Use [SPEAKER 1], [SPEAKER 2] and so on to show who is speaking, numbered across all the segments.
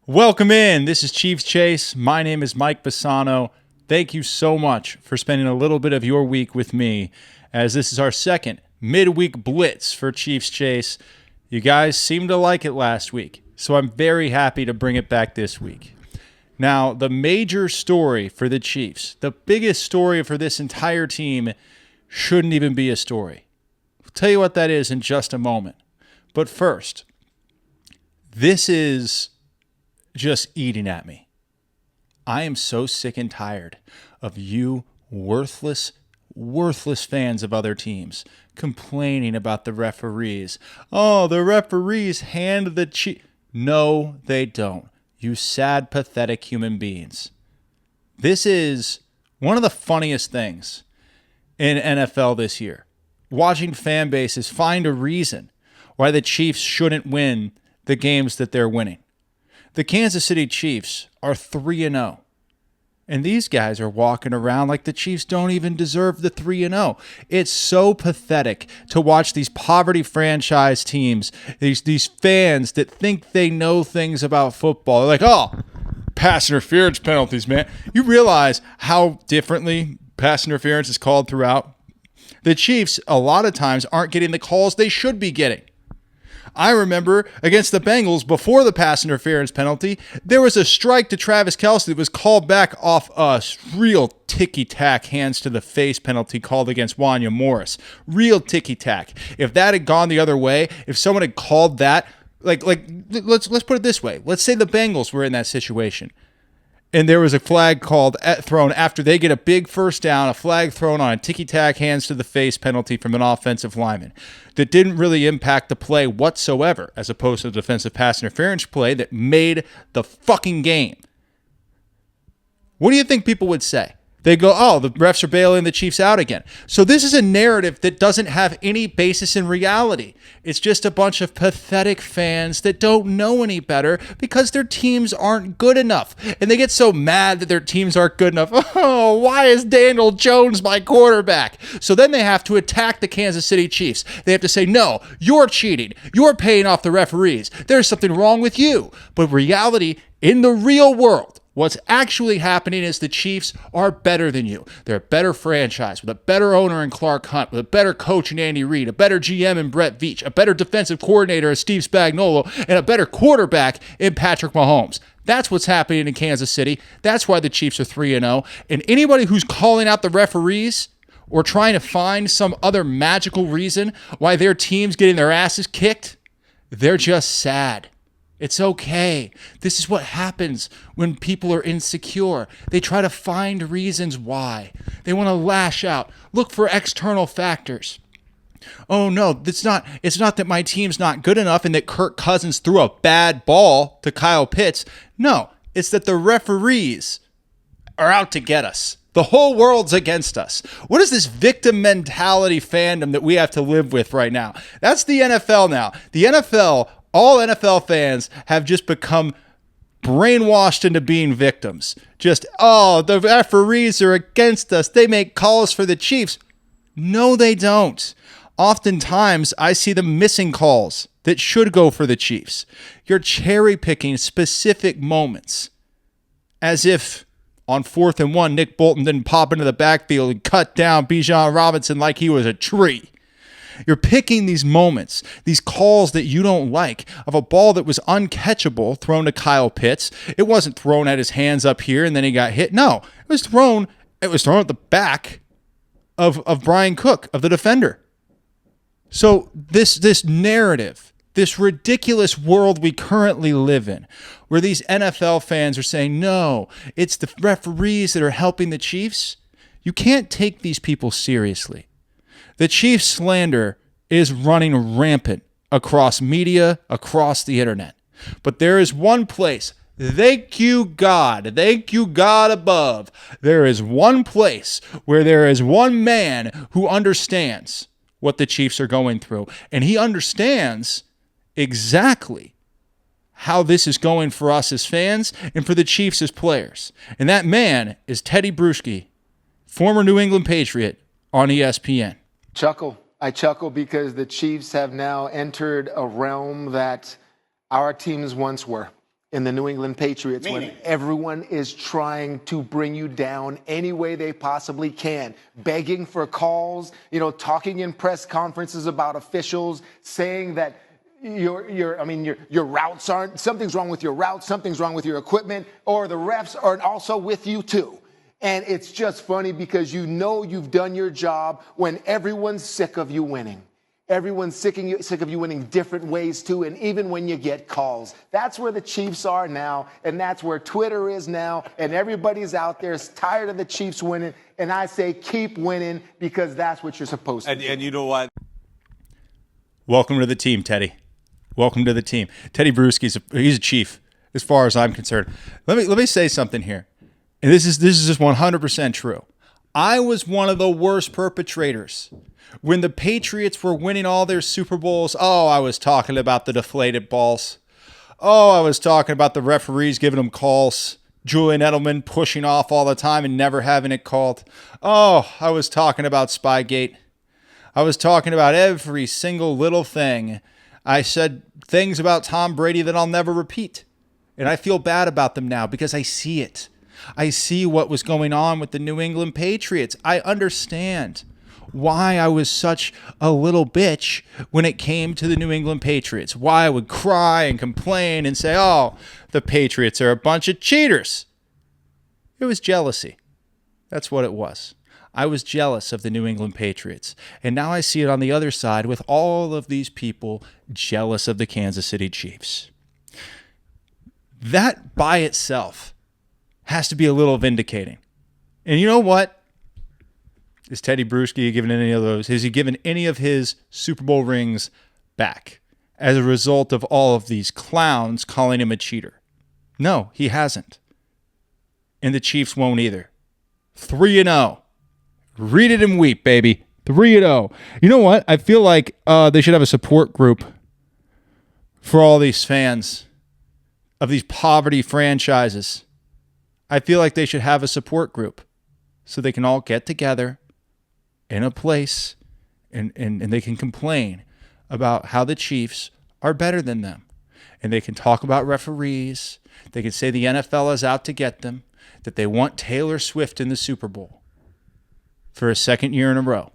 [SPEAKER 1] Welcome in. This is Chiefs Chase. My name is Mike Bassano. Thank you so much for spending a little bit of your week with me, as this is our second midweek blitz for Chiefs Chase. You guys seemed to like it last week, so I'm very happy to bring it back this week. Now, the major story for the Chiefs, the biggest story for this entire team, shouldn't even be a story. I'll tell you what that is in just a moment. But first, this is just eating at me. I am so sick and tired of you worthless fans of other teams complaining about the referees. Oh, the referees hand the Chiefs. No, they don't. You sad, pathetic human beings. This is one of the funniest things in NFL this year. Watching fan bases find a reason why the Chiefs shouldn't win the games that they're winning. The Kansas City Chiefs are 3-0. And these guys are walking around like the Chiefs don't even deserve the 3-0. It's so pathetic to watch these poverty franchise teams, these fans that think they know things about football. They're like, oh, pass interference penalties, man. You realize how differently pass interference is called throughout? The Chiefs, a lot of times, aren't getting the calls they should be getting. I remember against the Bengals, before the pass interference penalty, there was a strike to Travis Kelce that was called back off a real ticky-tack hands to the face penalty called against Wanya Morris. Real ticky-tack. If that had gone the other way, if someone had called that, let's put it this way. Let's say the Bengals were in that situation, and there was a flag thrown after they get a big first down, a flag thrown on a ticky-tack hands to the face penalty from an offensive lineman that didn't really impact the play whatsoever, as opposed to the defensive pass interference play that made the fucking game. What do you think people would say? They go, oh, the refs are bailing the Chiefs out again. So this is a narrative that doesn't have any basis in reality. It's just a bunch of pathetic fans that don't know any better because their teams aren't good enough. And they get so mad that their teams aren't good enough. Oh, why is Daniel Jones my quarterback? So then they have to attack the Kansas City Chiefs. They have to say, no, you're cheating. You're paying off the referees. There's something wrong with you. But reality, in the real world, what's actually happening is the Chiefs are better than you. They're a better franchise with a better owner in Clark Hunt, with a better coach in Andy Reid, a better GM in Brett Veach, a better defensive coordinator in Steve Spagnuolo, and a better quarterback in Patrick Mahomes. That's what's happening in Kansas City. That's why the Chiefs are 3-0. And anybody who's calling out the referees or trying to find some other magical reason why their team's getting their asses kicked, they're just sad. It's okay. This is what happens when people are insecure. They try to find reasons why. They want to lash out, look for external factors. Oh no, it's not that my team's not good enough and that Kirk Cousins threw a bad ball to Kyle Pitts. No, it's that the referees are out to get us. The whole world's against us. What is this victim mentality fandom that we have to live with right now? That's the NFL now. The NFL, all NFL fans have just become brainwashed into being victims. Just, oh, the referees are against us. They make calls for the Chiefs. No, they don't. Oftentimes, I see them missing calls that should go for the Chiefs. You're cherry-picking specific moments as if on 4th and 1, Nick Bolton didn't pop into the backfield and cut down Bijan Robinson like he was a tree. You're picking these moments, these calls that you don't like, of a ball that was uncatchable thrown to Kyle Pitts. It wasn't thrown at his hands up here and then he got hit. No, it was thrown at the back of Brian Cook, of the defender. So this narrative, this ridiculous world we currently live in, where these NFL fans are saying, no, it's the referees that are helping the Chiefs. You can't take these people seriously. The Chiefs slander is running rampant across media, across the internet. But there is one place, thank you God above, there is one place where there is one man who understands what the Chiefs are going through. And he understands exactly how this is going for us as fans and for the Chiefs as players. And that man is Teddy Bruschi, former New England Patriot on ESPN.
[SPEAKER 2] I chuckle because the Chiefs have now entered a realm that our teams once were. in the New England Patriots when everyone is trying to bring you down any way they possibly can, begging for calls, talking in press conferences about officials, saying that your routes aren't, something's wrong with your routes, something's wrong with your equipment, or the refs are also with you too. And it's just funny because you've done your job when everyone's sick of you winning. Everyone's sick of you winning different ways too, and even when you get calls. That's where the Chiefs are now, and that's where Twitter is now, and everybody's out there is tired of the Chiefs winning, and I say keep winning because that's what you're supposed to do.
[SPEAKER 3] And you know what?
[SPEAKER 1] Welcome to the team, Teddy. Welcome to the team. Teddy Bruschi's he's a Chief as far as I'm concerned. Let me say something here, and this is just 100% true. I was one of the worst perpetrators. When the Patriots were winning all their Super Bowls, I was talking about the deflated balls. I was talking about the referees giving them calls. Julian Edelman pushing off all the time and never having it called. I was talking about Spygate. I was talking about every single little thing. I said things about Tom Brady that I'll never repeat. And I feel bad about them now because I see it. I see what was going on with the New England Patriots. I understand why I was such a little bitch when it came to the New England Patriots. Why I would cry and complain and say, the Patriots are a bunch of cheaters. It was jealousy. That's what it was. I was jealous of the New England Patriots. And now I see it on the other side with all of these people jealous of the Kansas City Chiefs. That by itself has to be a little vindicating. And you know what? Is Teddy Bruschi given any of those? Has he given any of his Super Bowl rings back as a result of all of these clowns calling him a cheater? No, he hasn't. And the Chiefs won't either. 3-0. Read it and weep, baby. 3-0. You know what? I feel like they should have a support group for all these fans of these poverty franchises. I feel like they should have a support group so they can all get together in a place and they can complain about how the Chiefs are better than them. And they can talk about referees. They can say the NFL is out to get them, that they want Taylor Swift in the Super Bowl for a second year in a row.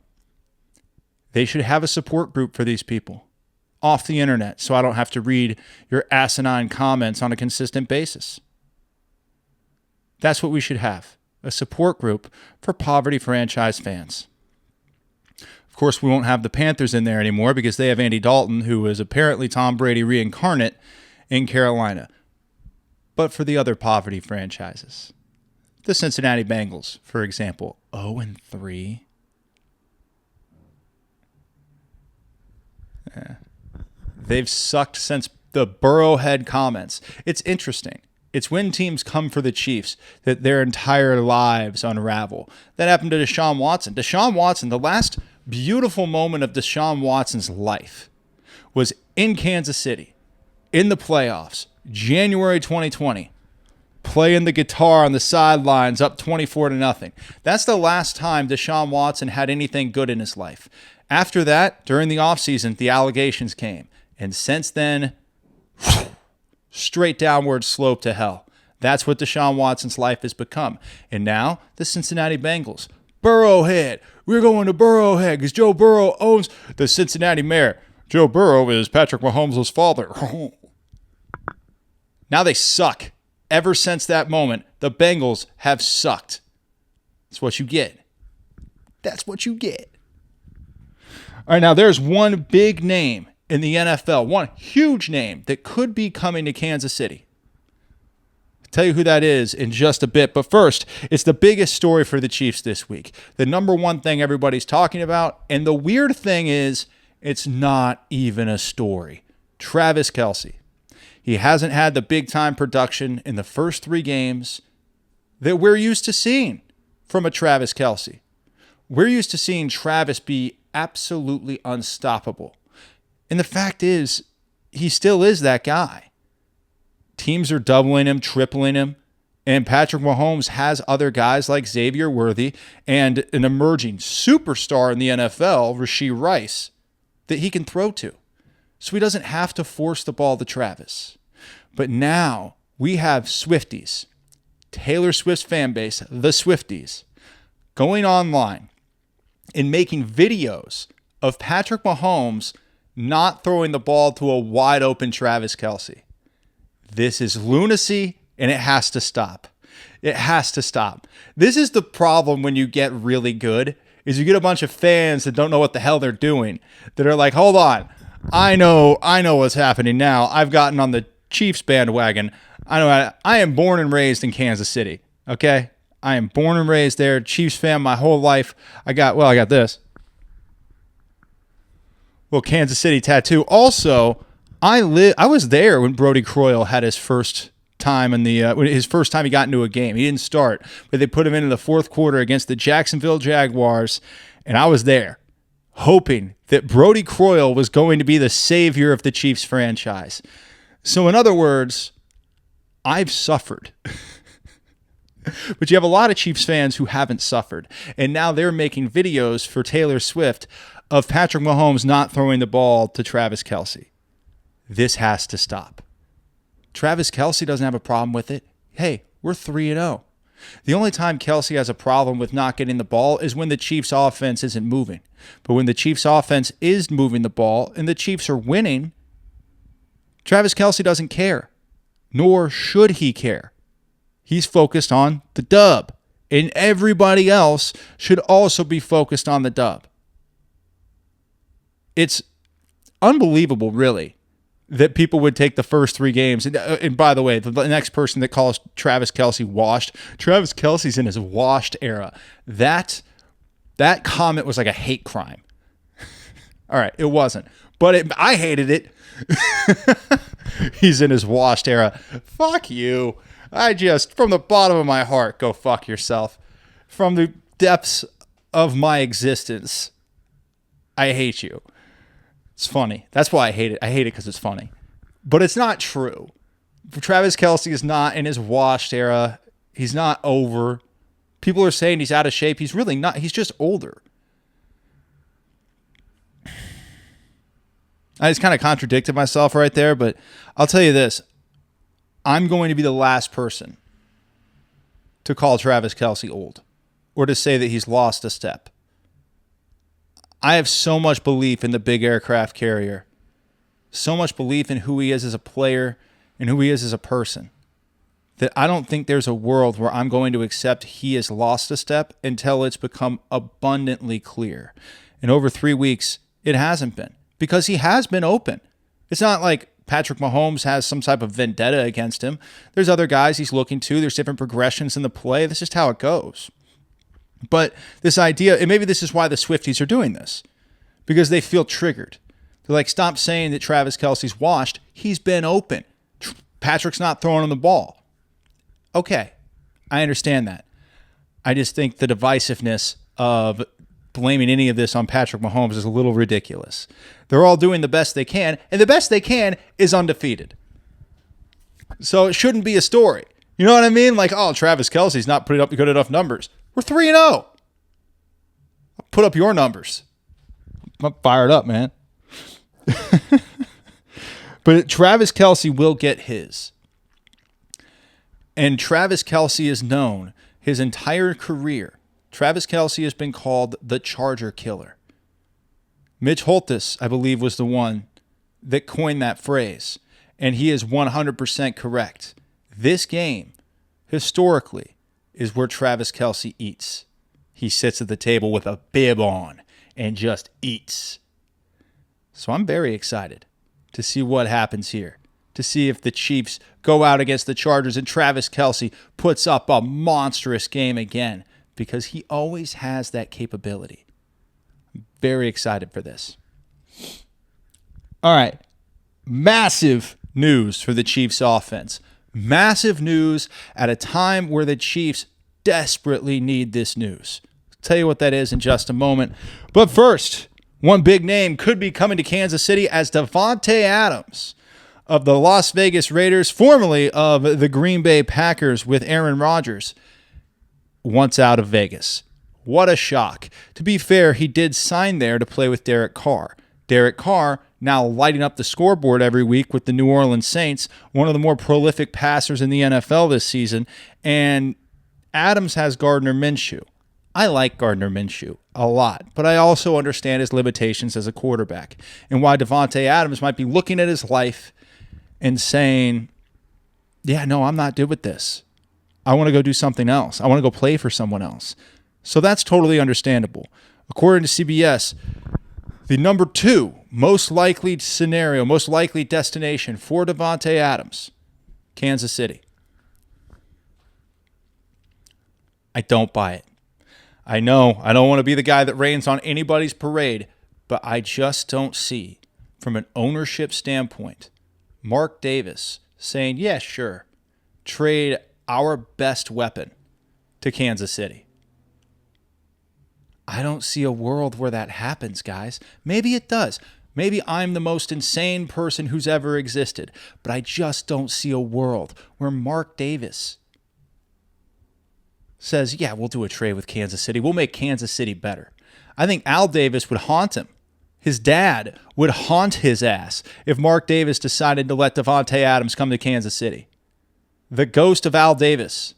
[SPEAKER 1] They should have a support group for these people off the internet so I don't have to read your asinine comments on a consistent basis. That's what we should have, a support group for poverty franchise fans. Of course, we won't have the Panthers in there anymore because they have Andy Dalton, who is apparently Tom Brady reincarnate in Carolina. But for the other poverty franchises, the Cincinnati Bengals, for example, 0-3. They've sucked since the Burrowhead comments. It's interesting. It's when teams come for the Chiefs that their entire lives unravel. That happened to Deshaun Watson. Deshaun Watson, the last beautiful moment of Deshaun Watson's life was in Kansas City, in the playoffs, January 2020, playing the guitar on the sidelines, up 24-0. That's the last time Deshaun Watson had anything good in his life. After that, during the offseason, the allegations came. And since then, straight downward slope to hell. That's what Deshaun Watson's life has become. And now, the Cincinnati Bengals. Burrowhead. We're going to Burrowhead because Joe Burrow owns the Cincinnati mayor. Joe Burrow is Patrick Mahomes' father. Now they suck. Ever since that moment, the Bengals have sucked. That's what you get. That's what you get. All right, now there's one big name in the NFL, one huge name that could be coming to Kansas City. I'll tell you who that is in just a bit. But first, it's the biggest story for the Chiefs this week. The number one thing everybody's talking about. And the weird thing is, it's not even a story. Travis Kelce. He hasn't had the big-time production in the first 3 games that we're used to seeing from a Travis Kelce. We're used to seeing Travis be absolutely unstoppable. And the fact is, he still is that guy. Teams are doubling him, tripling him, and Patrick Mahomes has other guys like Xavier Worthy and an emerging superstar in the NFL, Rashee Rice, that he can throw to. So he doesn't have to force the ball to Travis. But now we have Swifties, Taylor Swift's fan base, the Swifties, going online and making videos of Patrick Mahomes not throwing the ball to a wide open Travis Kelce. This is lunacy, and it has to stop. It has to stop. This is the problem when you get really good, is you get a bunch of fans that don't know what the hell they're doing, that are like, hold on, I know what's happening now. I've gotten on the Chiefs bandwagon. I am born and raised in Kansas City, okay? I am born and raised there, Chiefs fan my whole life. I got this. Well, Kansas City tattoo. Also, I was there when Brody Croyle had his first time his first time he got into a game. He didn't start, but they put him in the fourth quarter against the Jacksonville Jaguars, and I was there, hoping that Brody Croyle was going to be the savior of the Chiefs franchise. So, in other words, I've suffered. But you have a lot of Chiefs fans who haven't suffered, and now they're making videos for Taylor Swift of Patrick Mahomes not throwing the ball to Travis Kelce. This has to stop. Travis Kelce doesn't have a problem with it. Hey, we're 3-0. The only time Kelce has a problem with not getting the ball is when the Chiefs' offense isn't moving. But when the Chiefs' offense is moving the ball and the Chiefs are winning, Travis Kelce doesn't care, nor should he care. He's focused on the dub, and everybody else should also be focused on the dub. It's unbelievable, really, that people would take the first 3 games. And by the way, the next person that calls Travis Kelce washed, Travis Kelce's in his washed era. That comment was like a hate crime. All right, it wasn't. But I hated it. He's in his washed era. Fuck you. I just, from the bottom of my heart, go fuck yourself. From the depths of my existence, I hate you. It's funny. That's why I hate it. I hate it because it's funny. But it's not true. Travis Kelce is not in his washed era. He's not over. People are saying he's out of shape. He's really not. He's just older. I just kind of contradicted myself right there, but I'll tell you this. I'm going to be the last person to call Travis Kelce old or to say that he's lost a step. I have so much belief in the big aircraft carrier, so much belief in who he is as a player and who he is as a person, that I don't think there's a world where I'm going to accept he has lost a step until it's become abundantly clear. And over 3 weeks, it hasn't been, because he has been open. It's not like Patrick Mahomes has some type of vendetta against him. There's other guys he's looking to. There's different progressions in the play. That's just how it goes. But this idea, and maybe this is why the Swifties are doing this, because they feel triggered. They're like, stop saying that Travis Kelce's washed. He's been open. Patrick's not throwing him the ball. Okay, I understand that. I just think the divisiveness of blaming any of this on Patrick Mahomes is a little ridiculous. They're all doing the best they can, and the best they can is undefeated. So it shouldn't be a story. You know what I mean? Like, oh, Travis Kelce's not putting up good enough numbers. We're 3-0. I'll put up your numbers. I'm fired up, man. But Travis Kelce will get his. And Travis Kelce is known his entire career. Travis Kelce has been called the Charger Killer. Mitch Holthus, I believe, was the one that coined that phrase. And he is 100% correct. This game, historically, is where Travis Kelce eats. He sits at the table with a bib on and just eats. So I'm very excited to see what happens here, to see if the Chiefs go out against the Chargers and Travis Kelce puts up a monstrous game again, because he always has that capability. I'm very excited for this. All right. Massive news for the Chiefs offense. Massive news at a time where the Chiefs desperately need this news. I'll tell you what that is in just a moment. But first, one big name could be coming to Kansas City as Davante Adams of the Las Vegas Raiders, formerly of the Green Bay Packers with Aaron Rodgers, wants out of Vegas. What a shock. To be fair, he did sign there to play with Derek Carr. Derek Carr now lighting up the scoreboard every week with the New Orleans Saints, one of the more prolific passers in the NFL this season. And Adams has Gardner Minshew. I like Gardner Minshew a lot, but I also understand his limitations as a quarterback and why Davante Adams might be looking at his life and saying, yeah, no, I'm not good with this. I want to go do something else. I want to go play for someone else. So that's totally understandable. According to CBS, the number 2 most likely scenario, most likely destination for Davante Adams, Kansas City. I don't buy it. I know I don't want to be the guy that rains on anybody's parade, but I just don't see, from an ownership standpoint, Mark Davis saying, yeah, sure, trade our best weapon to Kansas City. I don't see a world where that happens, guys. Maybe it does. Maybe I'm the most insane person who's ever existed, but I just don't see a world where Mark Davis says, yeah, we'll do a trade with Kansas City. We'll make Kansas City better. I think Al Davis would haunt him. His dad would haunt his ass if Mark Davis decided to let Davante Adams come to Kansas City. The ghost of Al Davis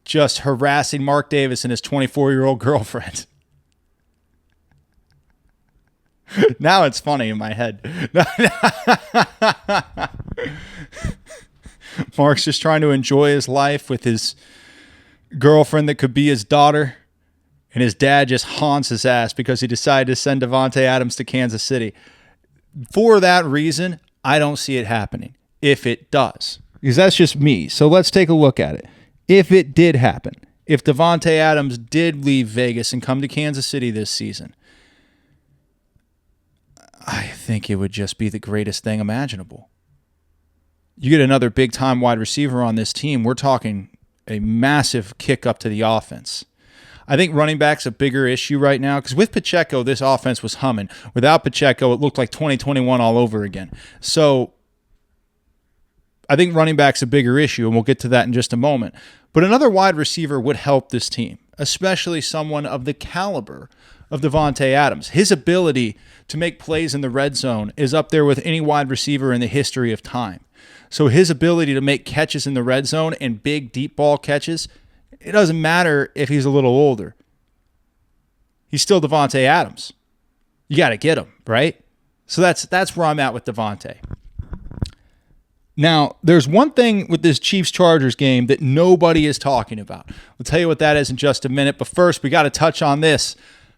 [SPEAKER 1] just harassing Mark Davis and his 24-year-old girlfriend. Now it's funny in my head. Mark's just trying to enjoy his life with his girlfriend that could be his daughter, and his dad just haunts his ass because he decided to send Davante Adams to Kansas City. For that reason, I don't see it happening. If it does, because that's just me. So let's take a look at it. If it did happen, if Davante Adams did leave Vegas and come to Kansas City this season, I think it would just be the greatest thing imaginable. You get another big-time wide receiver on this team, we're talking a massive kick up to the offense. I think running back's a bigger issue right now because with Pacheco, this offense was humming. Without Pacheco, it looked like 2021 all over again. So I think running back's a bigger issue, and we'll get to that in just a moment. But another wide receiver would help this team, especially someone of the caliber of Davante Adams. His ability to make plays in the red zone is up there with any wide receiver in the history of time. So his ability to make catches in the red zone and big deep ball catches, it doesn't matter if he's a little older. He's still Davante Adams. You got to get him, right? So that's where I'm at with Davante. Now, there's one thing with this Chiefs-Chargers game that nobody is talking about. We'll tell you what that is in just a minute, but first we got to touch on this.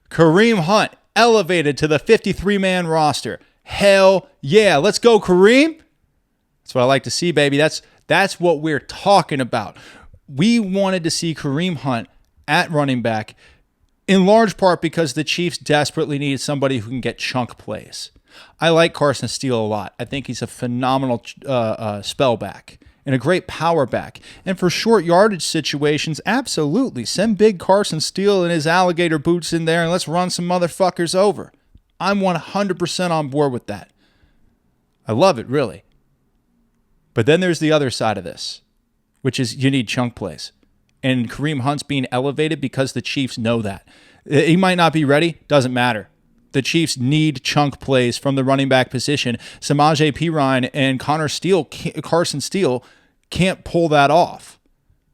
[SPEAKER 1] Kareem Hunt elevated to the 53-man roster. Hell yeah. Let's go, Kareem. That's what I like to see, baby. That's what we're talking about. We wanted to see Kareem Hunt at running back in large part because the Chiefs desperately needed somebody who can get chunk plays. I like Carson Steele a lot. I think he's a phenomenal spell back and a great power back. And for short yardage situations, absolutely. Send big Carson Steele and his alligator boots in there and let's run some motherfuckers over. I'm 100% on board with that. I love it, really. But then there's the other side of this, which is you need chunk plays. And Kareem Hunt's being elevated because the Chiefs know that. He might not be ready. Doesn't matter. The Chiefs need chunk plays from the running back position. Samaje Perine and Carson Steele can't pull that off.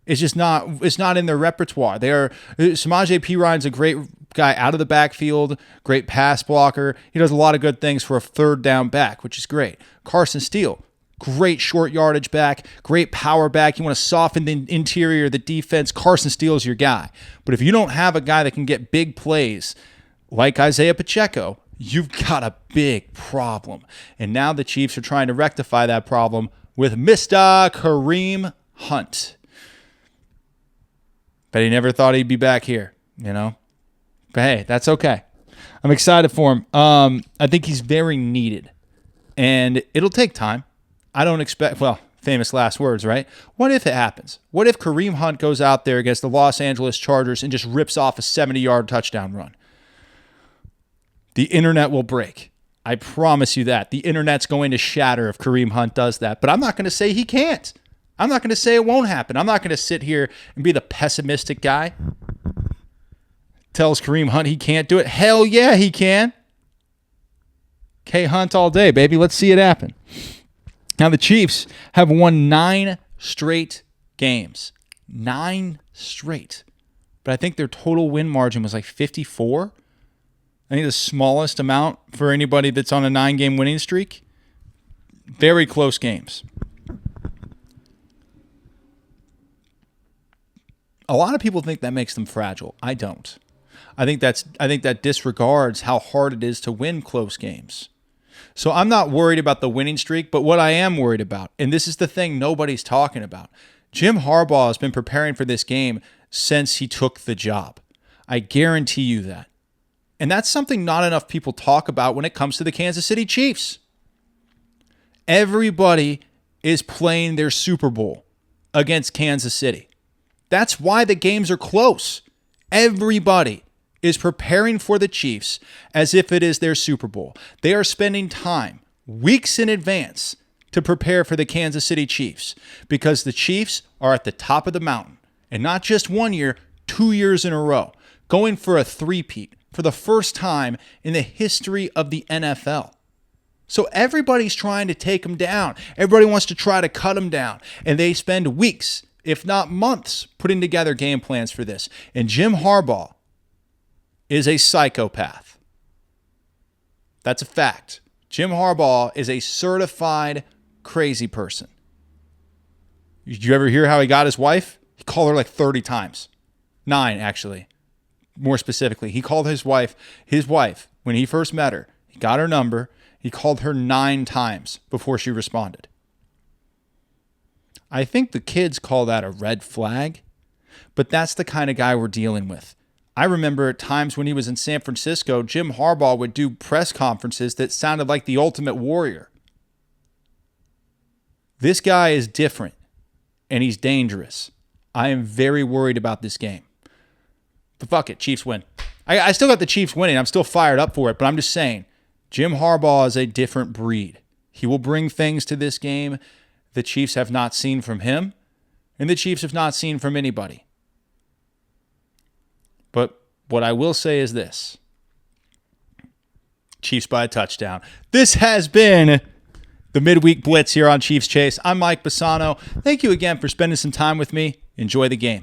[SPEAKER 1] It's just not. It's not in their repertoire. Samaje Perine's a great guy out of the backfield, great pass blocker. He does a lot of good things for a third down back, which is great. Carson Steele, great short yardage back, great power back. You want to soften the interior of the defense. Carson Steele is your guy. But if you don't have a guy that can get big plays like Isaiah Pacheco, you've got a big problem. And now the Chiefs are trying to rectify that problem with Mr. Kareem Hunt. But he never thought he'd be back here, you know? But hey, that's okay. I'm excited for him. I think he's very needed. And it'll take time. I don't expect, famous last words, right? What if it happens? What if Kareem Hunt goes out there against the Los Angeles Chargers and just rips off a 70-yard touchdown run? The internet will break. I promise you that. The internet's going to shatter if Kareem Hunt does that. But I'm not going to say he can't. I'm not going to say it won't happen. I'm not going to sit here and be the pessimistic guy. Tells Kareem Hunt he can't do it. Hell yeah, he can. K Hunt all day, baby. Let's see it happen. Now, the Chiefs have won 9 straight games. 9 straight. But I think their total win margin was like 54. I think the smallest amount for anybody that's on a 9-game winning streak. Very close games. A lot of people think that makes them fragile. I don't. I think that disregards how hard it is to win close games. So I'm not worried about the winning streak, but what I am worried about, and this is the thing nobody's talking about, Jim Harbaugh has been preparing for this game since he took the job. I guarantee you that. And that's something not enough people talk about when it comes to the Kansas City Chiefs. Everybody is playing their Super Bowl against Kansas City. That's why the games are close. Everybody is preparing for the Chiefs as if it is their Super Bowl. They are spending time, weeks in advance, to prepare for the Kansas City Chiefs because the Chiefs are at the top of the mountain. And not just 1 year, 2 years in a row, going for a three-peat for the first time in the history of the NFL. So everybody's trying to take them down. Everybody wants to try to cut them down. And they spend weeks, if not months, putting together game plans for this. And Jim Harbaugh is a psychopath. That's a fact. Jim Harbaugh is a certified crazy person. Did you ever hear how he got his wife? He called her like 30 times. 9, actually. More specifically, he called his wife, when he first met her. He got her number. He called her 9 times before she responded. I think the kids call that a red flag, but that's the kind of guy we're dealing with. I remember at times when he was in San Francisco, Jim Harbaugh would do press conferences that sounded like the Ultimate Warrior. This guy is different, and he's dangerous. I am very worried about this game. But fuck it, Chiefs win. I still got the Chiefs winning. I'm still fired up for it, but I'm just saying, Jim Harbaugh is a different breed. He will bring things to this game the Chiefs have not seen from him, and the Chiefs have not seen from anybody. But what I will say is this. Chiefs by a touchdown. This has been the Midweek Blitz here on Chiefs Chase. I'm Mike Bassano. Thank you again for spending some time with me. Enjoy the game.